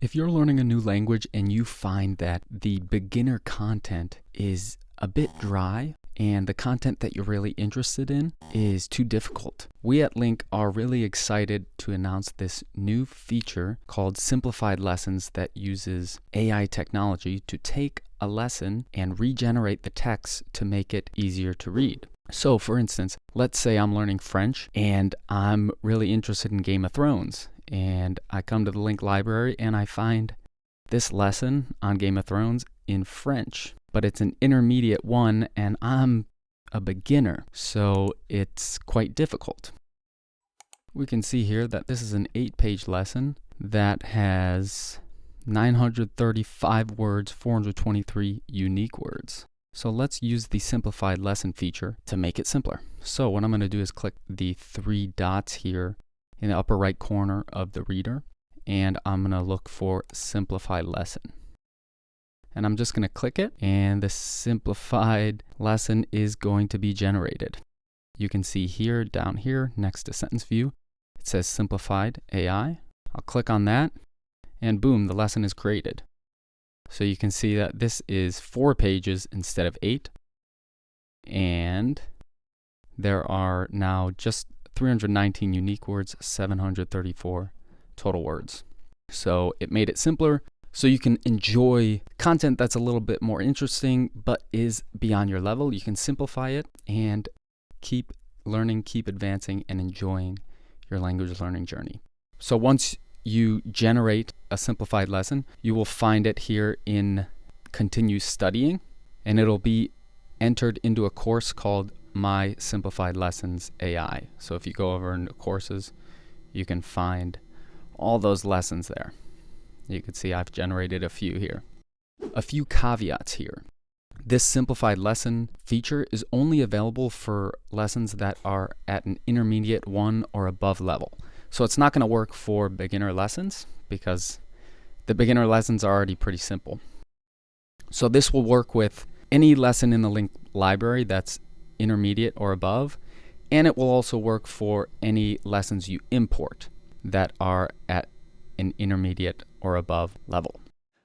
If you're learning a new language and you find that the beginner content is a bit dry and the content that you're really interested in is too difficult, we at LingQ are really excited to announce this new feature called Simplified Lessons that uses AI technology to take a lesson and regenerate the text to make it easier to read. So for instance, let's say I'm learning French and I'm really interested in Game of Thrones. And I come to the LingQ library and I find this lesson on Game of Thrones in French, but it's an intermediate one and I'm a beginner, so it's quite difficult. We can see here that this is an 8-page lesson that has 935 words, 423 unique words. So let's use the simplified lesson feature to make it simpler. So what I'm going to do is click the 3 dots here in the upper right corner of the reader, and I'm going to look for Simplified Lesson. And I'm just going to click it, and the simplified lesson is going to be generated. You can see here, down here, next to sentence view, it says Simplified AI. I'll click on that, and boom, the lesson is created. So you can see that this is 4 pages instead of 8, and there are now just 319 unique words, 734 total words. So it made it simpler so you can enjoy content that's a little bit more interesting but is beyond your level. You can simplify it and keep learning, keep advancing, and enjoying your language learning journey. So once you generate a simplified lesson, you will find it here in Continue Studying, and it'll be entered into a course called My Simplified Lessons AI. So if you go over into courses, you can find all those lessons there. You can see I've generated a few here. A few caveats here. This simplified lesson feature is only available for lessons that are at an intermediate 1 or above level. So it's not going to work for beginner lessons because the beginner lessons are already pretty simple. So this will work with any lesson in the LingQ library that's intermediate or above, and it will also work for any lessons you import that are at an intermediate or above level.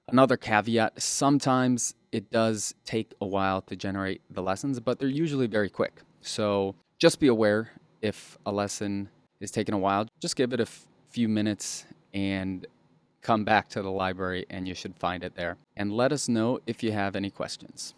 Another caveat, sometimes it does take a while to generate the lessons, but they're usually very quick. So just be aware if a lesson is taking a while, just give it a few minutes and come back to the library and you should find it there. And let us know if you have any questions.